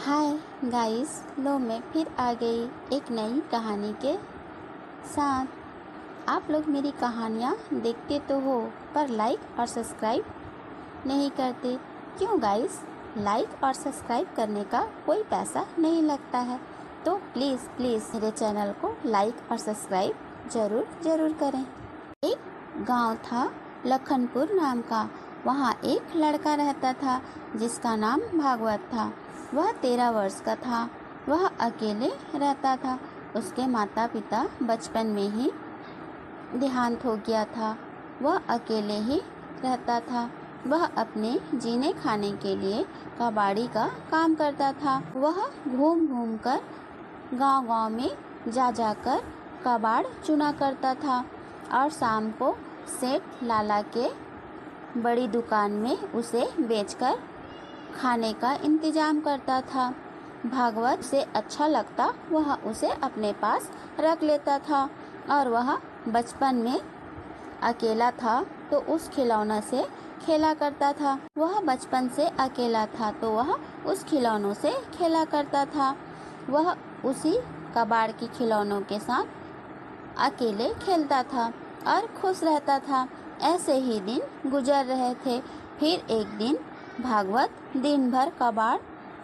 Hi guys, लो मैं फिर आ गई एक नई कहानी के साथ। आप लोग मेरी कहानियाँ देखते तो हो पर लाइक और सब्सक्राइब नहीं करते क्यों गाइस? लाइक और सब्सक्राइब करने का कोई पैसा नहीं लगता है, तो प्लीज़ मेरे चैनल को लाइक और सब्सक्राइब ज़रूर करें। एक गांव था लखनपुर नाम का। वहाँ एक लड़का रहता था जिसका नाम भागवत था। वह 13 वर्ष का था। वह अकेले रहता था। उसके माता पिता बचपन में ही देहांत हो गया था। वह अकेले ही रहता था। वह अपने जीने खाने के लिए कबाड़ी का काम करता था। वह घूम कर गांव में जाकर कबाड़ चुना करता था और शाम को सेठ लाला के बड़ी दुकान में उसे बेचकर खाने का इंतजाम करता था। भागवत से अच्छा लगता वह उसे अपने पास रख लेता था और वह बचपन में अकेला था तो उस खिलौना से खेला करता था। वह बचपन से अकेला था तो वह उस खिलौनों से खेला करता था। वह उसी कबाड़ के खिलौनों के साथ अकेले खेलता था और खुश रहता था। ऐसे ही दिन गुजर रहे थे। फिर एक दिन भागवत दिन भर कबाड़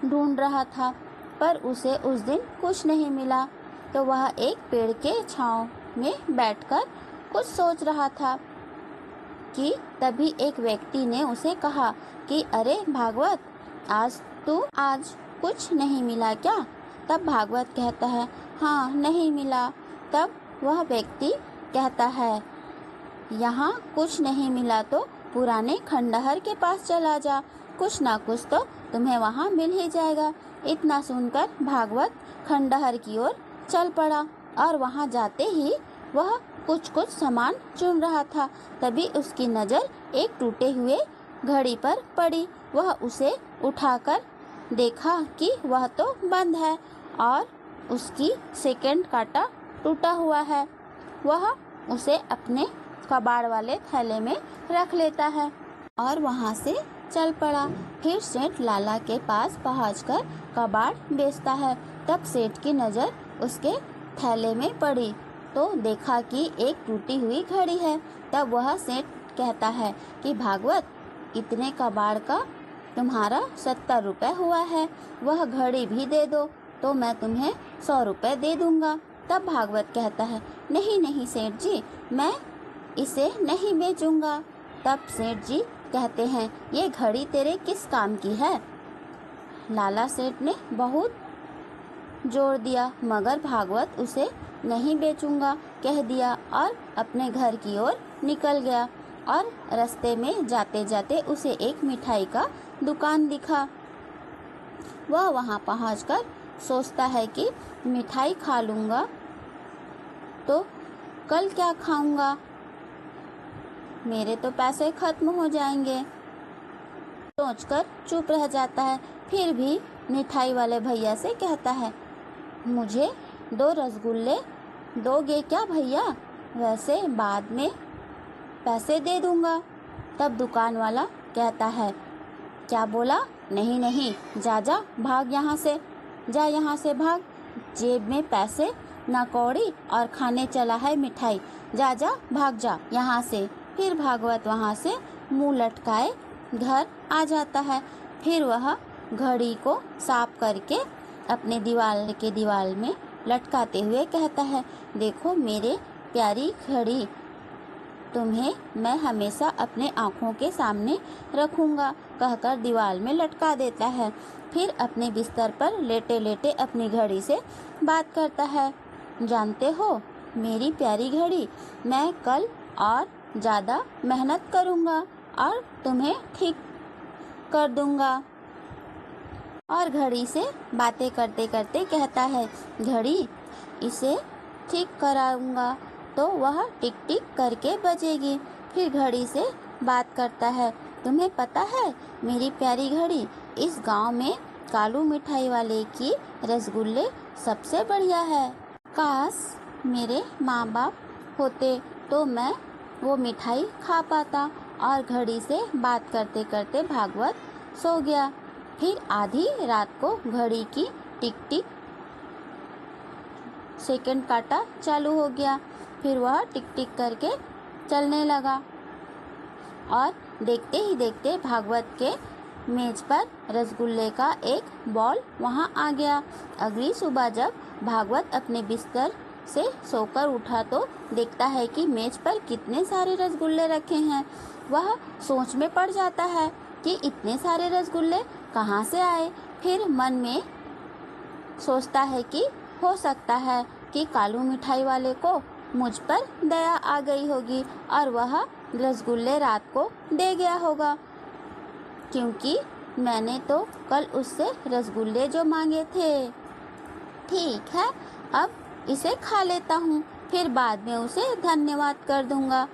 ढूंढ रहा था पर उसे उस दिन कुछ नहीं मिला। तो वह एक पेड़ के छांव में बैठकर कुछ सोच रहा था कि तभी एक व्यक्ति ने उसे कहा कि अरे भागवत, आज कुछ नहीं मिला क्या? तब भागवत कहता है, हाँ नहीं मिला। तब वह व्यक्ति कहता है, यहाँ कुछ नहीं मिला तो पुराने खंडहर के पास चला जा, कुछ ना कुछ तो तुम्हें वहाँ मिल ही जाएगा। इतना सुनकर भागवत खंडहर की ओर चल पड़ा और वहाँ जाते ही वह कुछ सामान चुन रहा था। तभी उसकी नज़र एक टूटे हुए घड़ी पर पड़ी। वह उसे उठाकर देखा कि वह तो बंद है और उसकी सेकंड कांटा टूटा हुआ है। वह उसे अपने कबाड़ वाले थैले में रख लेता है और वहाँ से चल पड़ा। फिर सेठ लाला के पास पहुंचकर कबाड़ बेचता है। तब सेठ की नज़र उसके थैले में पड़ी तो देखा कि एक टूटी हुई घड़ी है। तब वह सेठ कहता है कि भागवत, इतने कबाड़ का तुम्हारा 70 रुपये हुआ है, वह घड़ी भी दे दो तो मैं तुम्हें 100 रुपये दे दूंगा। तब भागवत कहता है, नहीं सेठ जी, मैं इसे नहीं बेचूंगा। तब सेठ जी कहते हैं, ये घड़ी तेरे किस काम की है? लाला सेठ ने बहुत जोर दिया मगर भागवत उसे नहीं बेचूंगा कह दिया और अपने घर की ओर निकल गया। और रास्ते में जाते जाते उसे एक मिठाई का दुकान दिखा। वह वहां पहुंचकर सोचता है कि मिठाई खा लूंगा तो कल क्या खाऊंगा, मेरे तो पैसे खत्म हो जाएंगे। सोचकर चुप रह जाता है। फिर भी मिठाई वाले भैया से कहता है, मुझे 2 रसगुल्ले दोगे क्या भैया? वैसे बाद में पैसे दे दूंगा। तब दुकान वाला कहता है, क्या बोला? नहीं, जा भाग यहाँ से, जा यहाँ से भाग। जेब में पैसे ना कौड़ी और खाने चला है मिठाई, जा भाग जा यहाँ से। फिर भागवत वहाँ से मुंह लटकाए घर आ जाता है। फिर वह घड़ी को साफ करके अपने दीवार में लटकाते हुए कहता है, देखो मेरे प्यारी घड़ी, तुम्हें मैं हमेशा अपने आँखों के सामने रखूँगा, कहकर दीवार में लटका देता है। फिर अपने बिस्तर पर लेटे लेटे अपनी घड़ी से बात करता है, जानते हो मेरी प्यारी घड़ी, मैं कल और ज़्यादा मेहनत करूँगा और तुम्हें ठीक कर दूँगा। और घड़ी से बातें करते करते कहता है, घड़ी, इसे ठीक कराऊँगा तो वह टिक टिक करके बजेगी। फिर घड़ी से बात करता है, तुम्हें पता है मेरी प्यारी घड़ी, इस गांव में कालू मिठाई वाले की रसगुल्ले सबसे बढ़िया है। काश मेरे माँ बाप होते तो मैं वो मिठाई खा पाता। और घड़ी से बात करते करते भागवत सो गया। फिर आधी रात को घड़ी की टिक टिक सेकंड काटा चालू हो गया। फिर वह टिक टिक करके चलने लगा और देखते ही देखते भागवत के मेज पर रसगुल्ले का एक बॉल वहाँ आ गया। अगली सुबह जब भागवत अपने बिस्तर से सोकर उठा तो देखता है कि मेज पर कितने सारे रसगुल्ले रखे हैं। वह सोच में पड़ जाता है कि इतने सारे रसगुल्ले कहाँ से आए। फिर मन में सोचता है कि हो सकता है कि कालू मिठाई वाले को मुझ पर दया आ गई होगी और वह रसगुल्ले रात को दे गया होगा, क्योंकि मैंने तो कल उससे रसगुल्ले जो मांगे थे। ठीक है, अब इसे खा लेता हूँ, फिर बाद में उसे धन्यवाद कर दूँगा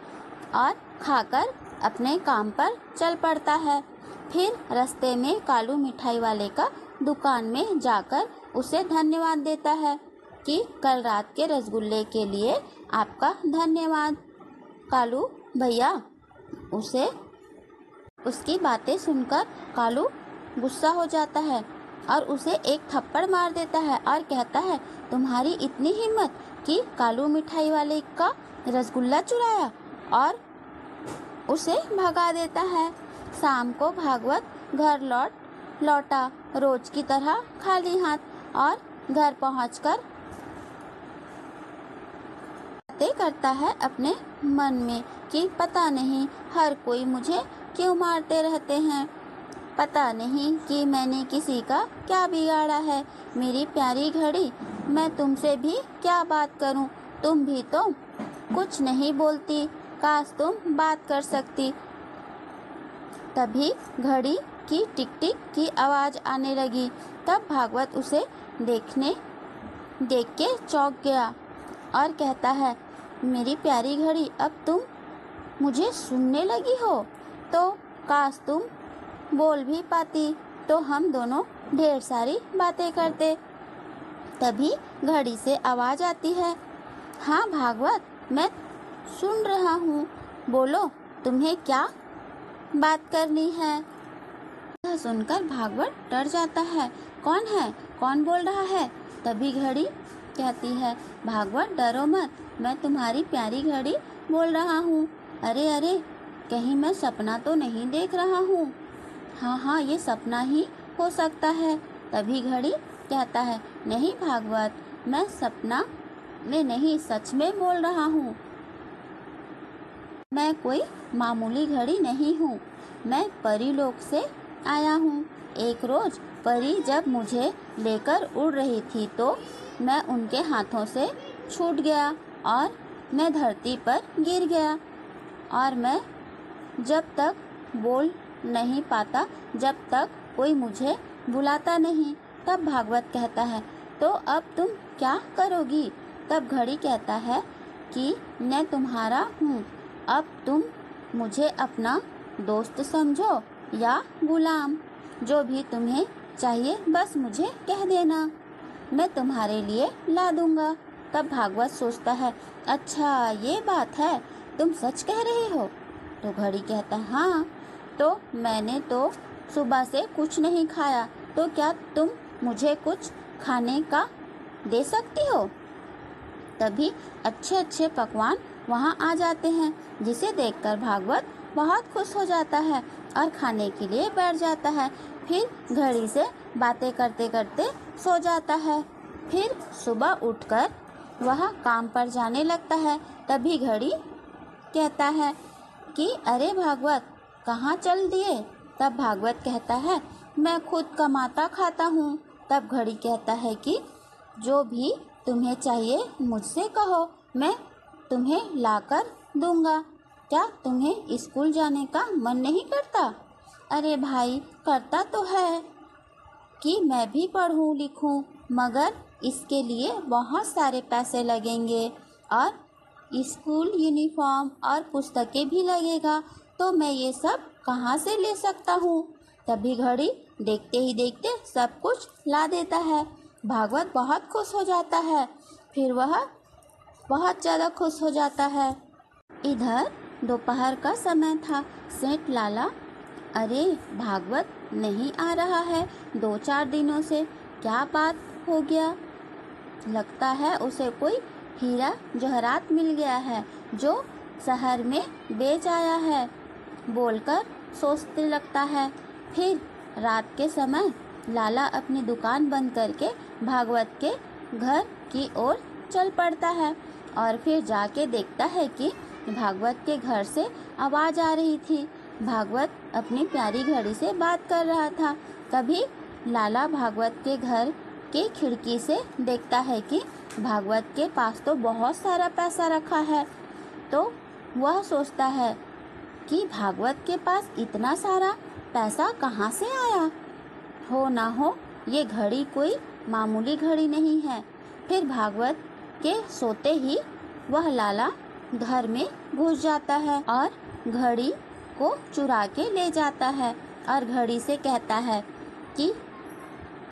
और खाकर अपने काम पर चल पड़ता है। फिर रास्ते में कालू मिठाई वाले का दुकान में जाकर उसे धन्यवाद देता है कि कल रात के रसगुल्ले के लिए आपका धन्यवाद। कालू भैया उसकी बातें सुनकर कालू गुस्सा हो जाता है और उसे एक थप्पड़ मार देता है और कहता है, तुम्हारी इतनी हिम्मत कि कालू मिठाई वाले का रसगुल्ला चुराया, और उसे भगा देता है। शाम को भागवत घर लौटा रोज की तरह खाली हाथ और घर पहुंचकर बातें करता है अपने मन में कि पता नहीं हर कोई मुझे क्यों मारते रहते हैं, पता नहीं कि मैंने किसी का क्या बिगाड़ा है। मेरी प्यारी घड़ी, मैं तुमसे भी क्या बात करूं, तुम भी तो कुछ नहीं बोलती, काश तुम बात कर सकती। तभी घड़ी की टिक टिक की आवाज़ आने लगी। तब भागवत उसे देख के चौंक गया और कहता है, मेरी प्यारी घड़ी, अब तुम मुझे सुनने लगी हो, तो काश तुम बोल भी पाती तो हम दोनों ढेर सारी बातें करते। तभी घड़ी से आवाज़ आती है, हाँ भागवत, मैं सुन रहा हूँ, बोलो तुम्हें क्या बात करनी है। यह सुनकर भागवत डर जाता है, कौन है, कौन बोल रहा है। तभी घड़ी कहती है, भागवत डरो मत, मैं तुम्हारी प्यारी घड़ी बोल रहा हूँ। अरे अरे, कहीं मैं सपना तो नहीं देख रहा हूँ। हाँ, ये सपना ही हो सकता है। तभी घड़ी कहता है, नहीं भागवत, मैं सपना में नहीं, सच में बोल रहा हूँ। मैं कोई मामूली घड़ी नहीं हूँ, मैं परीलोक से आया हूँ। एक रोज परी जब मुझे लेकर उड़ रही थी तो मैं उनके हाथों से छूट गया और मैं धरती पर गिर गया, और मैं जब तक बोल नहीं पाता, जब तक कोई मुझे बुलाता नहीं। तब भागवत कहता है, तो अब तुम क्या करोगी। तब घड़ी कहता है कि मैं तुम्हारा हूँ, अब तुम मुझे अपना दोस्त समझो या गुलाम, जो भी तुम्हें चाहिए बस मुझे कह देना, मैं तुम्हारे लिए ला दूंगा। तब भागवत सोचता है, अच्छा ये बात है, तुम सच कह रहे हो। तो घड़ी कहता है, हाँ, तो मैंने तो सुबह से कुछ नहीं खाया, तो क्या तुम मुझे कुछ खाने का दे सकती हो। तभी अच्छे अच्छे पकवान वहाँ आ जाते हैं, जिसे देखकर भागवत बहुत खुश हो जाता है और खाने के लिए बैठ जाता है। फिर घड़ी से बातें करते करते सो जाता है। फिर सुबह उठकर वह काम पर जाने लगता है। तभी घड़ी कहता है कि अरे भागवत, कहाँ चल दिए। तब भागवत कहता है, मैं खुद कमाता खाता हूँ। तब घड़ी कहता है कि जो भी तुम्हें चाहिए मुझसे कहो, मैं तुम्हें लाकर दूंगा। क्या तुम्हें स्कूल जाने का मन नहीं करता। अरे भाई, करता तो है कि मैं भी पढ़ूं लिखूं, मगर इसके लिए बहुत सारे पैसे लगेंगे और स्कूल यूनिफॉर्म और पुस्तकें भी लगेगा, तो मैं ये सब कहाँ से ले सकता हूँ। तभी घड़ी देखते ही देखते सब कुछ ला देता है। भागवत बहुत खुश हो जाता है, फिर वह बहुत ज़्यादा खुश हो जाता है। इधर दोपहर का समय था। सेठ लाला अरे भागवत नहीं आ रहा है 2-4 दिनों से, क्या बात हो गया? लगता है उसे कोई हीरा जवाहरात मिल गया है जो शहर में बेच आया है, बोलकर सोचने लगता है। फिर रात के समय लाला अपनी दुकान बंद करके भागवत के घर की ओर चल पड़ता है और फिर जाके देखता है कि भागवत के घर से आवाज़ आ रही थी। भागवत अपनी प्यारी घड़ी से बात कर रहा था। तभी लाला भागवत के घर की खिड़की से देखता है कि भागवत के पास तो बहुत सारा पैसा रखा है। तो वह सोचता है कि भागवत के पास इतना सारा पैसा कहाँ से आया? हो ना हो ये घड़ी कोई मामूली घड़ी नहीं है। फिर भागवत के सोते ही वह लाला घर में घुस जाता है और घड़ी को चुरा के ले जाता है और घड़ी से कहता है कि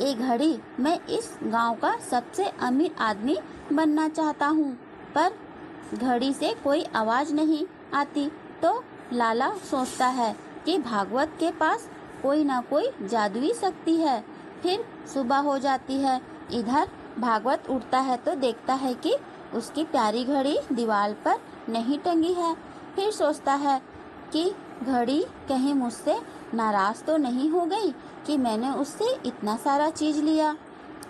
ए घड़ी, मैं इस गांव का सबसे अमीर आदमी बनना चाहता हूँ। पर घड़ी से कोई आवाज़ नहीं आती। तो लाला सोचता है कि भागवत के पास कोई ना कोई जादुई शक्ति है। फिर सुबह हो जाती है। इधर भागवत उठता है तो देखता है कि उसकी प्यारी घड़ी दीवार पर नहीं टंगी है। फिर सोचता है कि घड़ी कहीं मुझसे नाराज़ तो नहीं हो गई कि मैंने उससे इतना सारा चीज़ लिया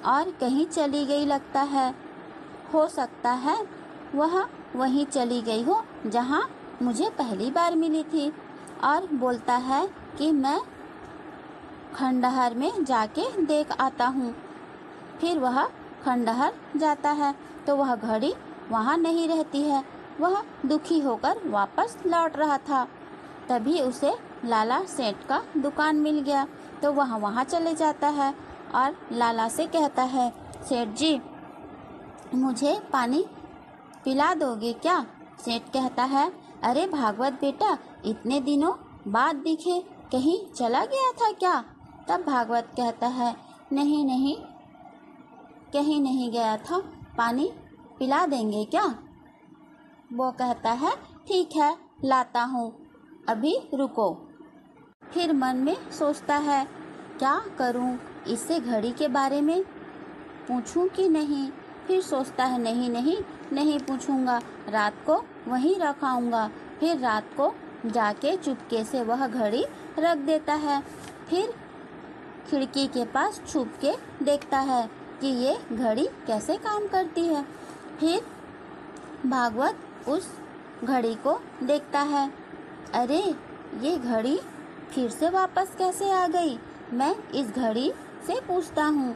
और कहीं चली गई। लगता है हो सकता है वह वहीं चली गई हो जहाँ मुझे पहली बार मिली थी। और बोलता है कि मैं खंडहर में जाके देख आता हूँ। फिर वह खंडहर जाता है तो वह घड़ी वहाँ नहीं रहती है। वह दुखी होकर वापस लौट रहा था। तभी उसे लाला सेठ का दुकान मिल गया तो वह वहाँ चले जाता है और लाला से कहता है, सेठ जी मुझे पानी पिला दोगे क्या? सेठ कहता है, अरे भागवत बेटा, इतने दिनों बाद दिखे, कहीं चला गया था क्या? तब भागवत कहता है, नहीं नहीं, कहीं नहीं गया था, पानी पिला देंगे क्या? वो कहता है, ठीक है लाता हूँ, अभी रुको। फिर मन में सोचता है, क्या करूँ, इससे घड़ी के बारे में पूछूं कि नहीं? फिर सोचता है, नहीं नहीं नहीं पूछूंगा, रात को वहीं रखाऊंगा। फिर रात को जाके चुपके से वह घड़ी रख देता है। फिर खिड़की के पास छुप के देखता है कि ये घड़ी कैसे काम करती है। फिर भागवत उस घड़ी को देखता है, अरे ये घड़ी फिर से वापस कैसे आ गई? मैं इस घड़ी से पूछता हूँ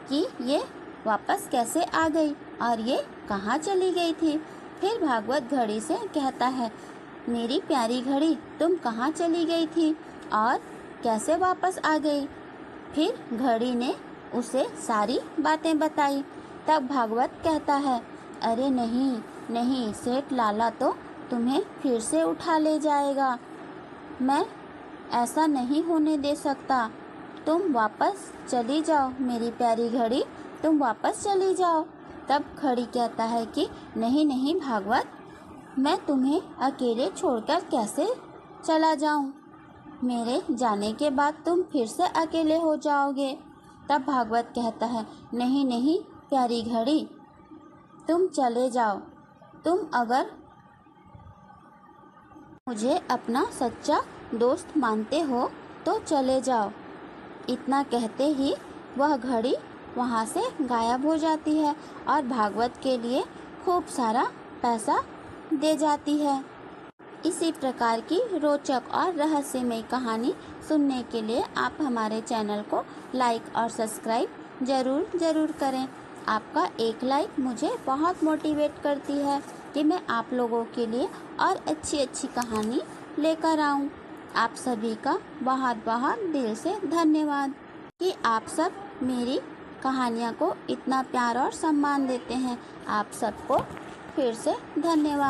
कि ये वापस कैसे आ गई और ये कहाँ चली गई थी। फिर भागवत घड़ी से कहता है, मेरी प्यारी घड़ी, तुम कहाँ चली गई थी और कैसे वापस आ गई? फिर घड़ी ने उसे सारी बातें बताई। तब भागवत कहता है, अरे नहीं नहीं, सेठ लाला तो तुम्हें फिर से उठा ले जाएगा, मैं ऐसा नहीं होने दे सकता। तुम वापस चली जाओ मेरी प्यारी घड़ी, तुम वापस चली जाओ। तब घड़ी कहता है कि नहीं नहीं भागवत, मैं तुम्हें अकेले छोड़कर कैसे चला जाऊं? मेरे जाने के बाद तुम फिर से अकेले हो जाओगे। तब भागवत कहता है, नहीं नहीं प्यारी घड़ी, तुम चले जाओ। तुम अगर मुझे अपना सच्चा दोस्त मानते हो तो चले जाओ। इतना कहते ही वह घड़ी वहाँ से गायब हो जाती है और भागवत के लिए खूब सारा पैसा दे जाती है। इसी प्रकार की रोचक और रहस्यमय कहानी सुनने के लिए आप हमारे चैनल को लाइक और सब्सक्राइब ज़रूर करें। आपका एक लाइक मुझे बहुत मोटिवेट करती है कि मैं आप लोगों के लिए और अच्छी कहानी लेकर आऊं। आप सभी का बहुत बहुत दिल से धन्यवाद कि आप सब मेरी कहानियाँ को इतना प्यार और सम्मान देते हैं। आप सबको फिर से धन्यवाद।